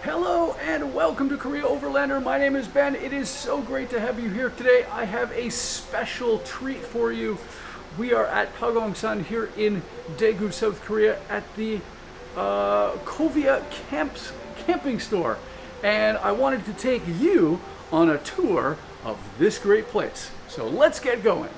Hello and welcome to Korea Overlander. My name is Ben. It is so great to have you here today. I have a special treat for you. We are at Palgongsan here in Daegu, South Korea at the Kovea camping store. And I wanted to take you on a tour of this great place. So let's get going.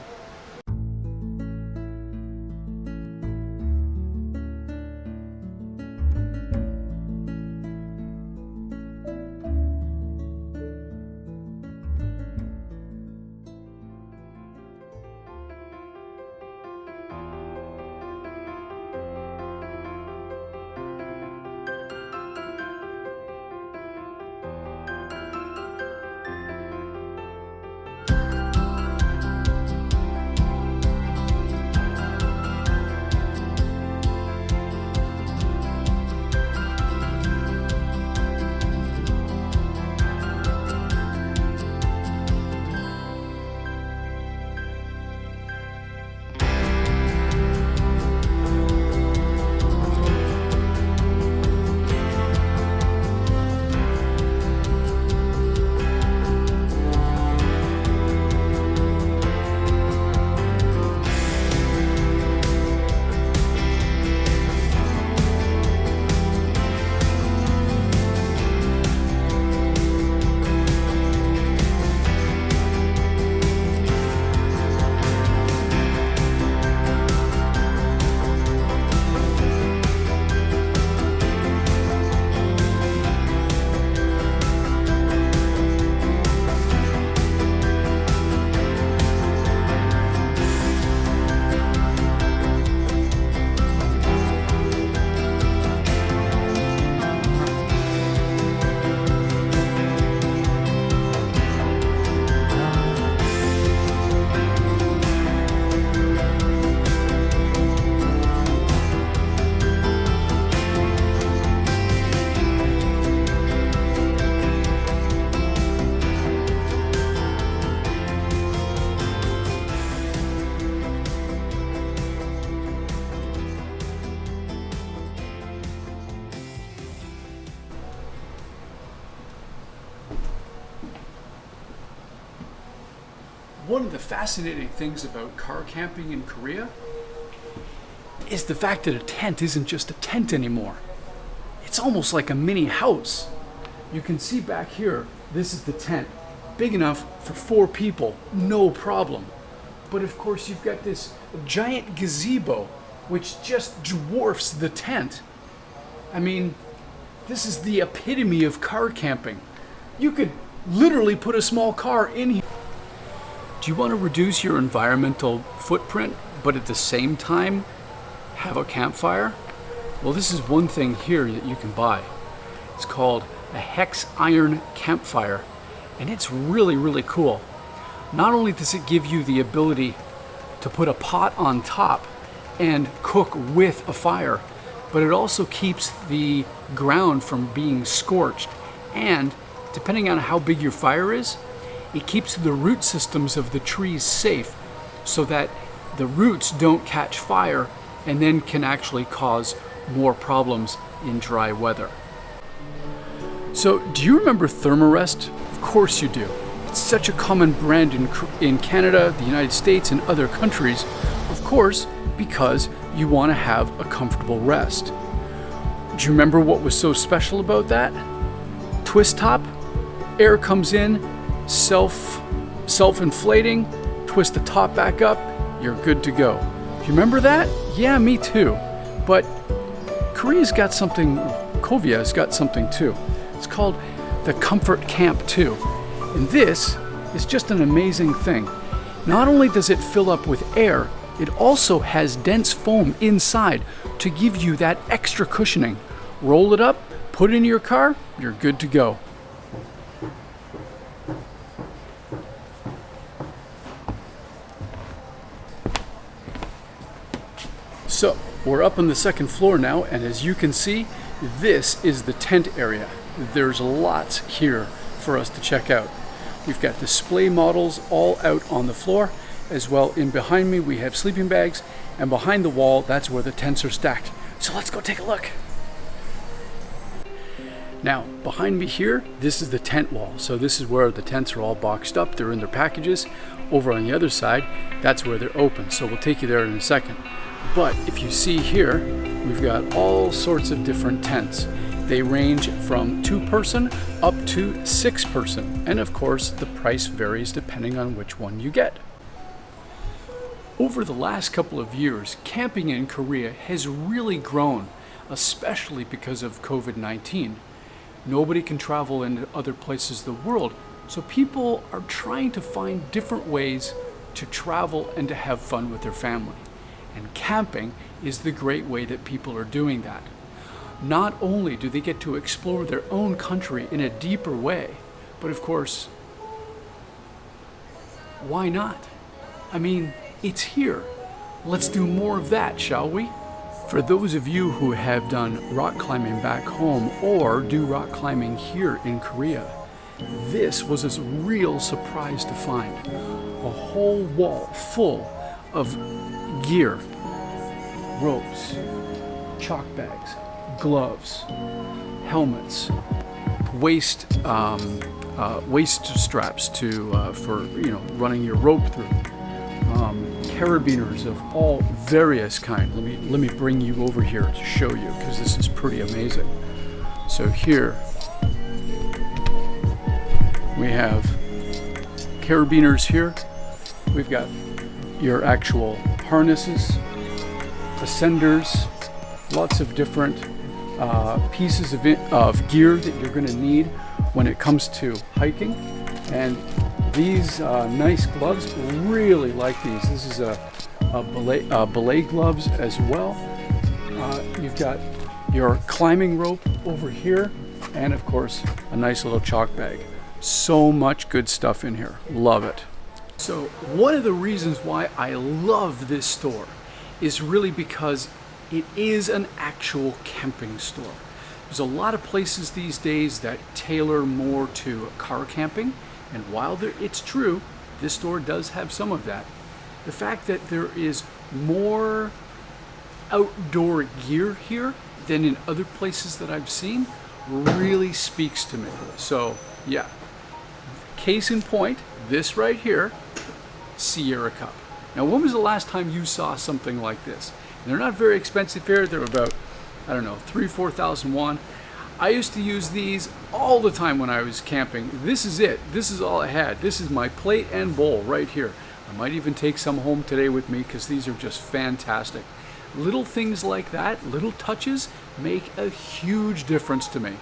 One of the fascinating things about car camping in Korea is the fact that a tent isn't just a tent anymore. It's almost like a mini house. You can see back here, this is the tent. Big enough for 4 people, no problem. But of course you've got this giant gazebo which just dwarfs the tent. I mean, this is the epitome of car camping. You could literally put a small car in here. Do you want to reduce your environmental footprint, but at the same time have a campfire? Well, this is one thing here that you can buy. It's called a Hexa iron campfire, and it's really, really cool. Not only does it give you the ability to put a pot on top and cook with a fire, but it also keeps the ground from being scorched, and depending on how big your fire is, it keeps the root systems of the trees safe so that the roots don't catch fire and then can actually cause more problems in dry weather. So, do you remember Thermarest? Of course you do. It's such a common brand in Canada, the United States, and other countries, of course, because you want to have a comfortable rest. Do you remember what was so special about that? Twist top, air comes in, self-inflating, twist the top back up, you're good to go. Do you remember that? Yeah, me too. But Korea's got something, Kovea's got something too. It's called the Comfort Camp 2. And this is just an amazing thing. Not only does it fill up with air, it also has dense foam inside to give you that extra cushioning. Roll it up, put it in your car, you're good to go. So we're up on the second floor now, and as you can see, this is the tent area. There's lots here for us to check out. We've got display models all out on the floor, as well in behind me we have sleeping bags, and behind the wall, that's where the tents are stacked. So let's go take a look. Now, behind me here, this is the tent wall. So this is where the tents are all boxed up. They're in their packages. Over on the other side, that's where they're open. So we'll take you there in a second. But if you see here, we've got all sorts of different tents. They range from 2-person up to 6-person. And of course, the price varies depending on which one you get. Over the last couple of years, camping in Korea has really grown, especially because of COVID-19. Nobody can travel into other places of the world, so people are trying to find different ways to travel and to have fun with their family. And camping is the great way that people are doing that. Not only do they get to explore their own country in a deeper way, but of course, why not? I mean, it's here. Let's do more of that, shall we? For those of you who have done rock climbing back home or do rock climbing here in Korea, this was a real surprise to find. A whole wall full of gear, ropes, chalk bags, gloves, helmets, waist straps for running your rope through, carabiners of all various kinds. Let me bring you over here to show you, because this is pretty amazing. So here we have carabiners here. We've got your actual harnesses, ascenders, lots of different pieces of gear that you're going to need when it comes to hiking. And these nice gloves, really like these. This is a belay gloves as well. You've got your climbing rope over here, and of course a nice little chalk bag. So much good stuff in here. Love it. So one of the reasons why I love this store is really because it is an actual camping store. There's a lot of places these days that tailor more to car camping, and while it's true, this store does have some of that. The fact that there is more outdoor gear here than in other places that I've seen really speaks to me. So yeah, case in point, this right here, Sierra Cup. Now, when was the last time you saw something like this? And they're not very expensive here. They're about, I don't know, 3,000-4,000 won. I used to use these all the time when I was camping. This is it. This is all I had. This is my plate and bowl right here. I might even take some home today with me because these are just fantastic. Little things like that, little touches, make a huge difference to me.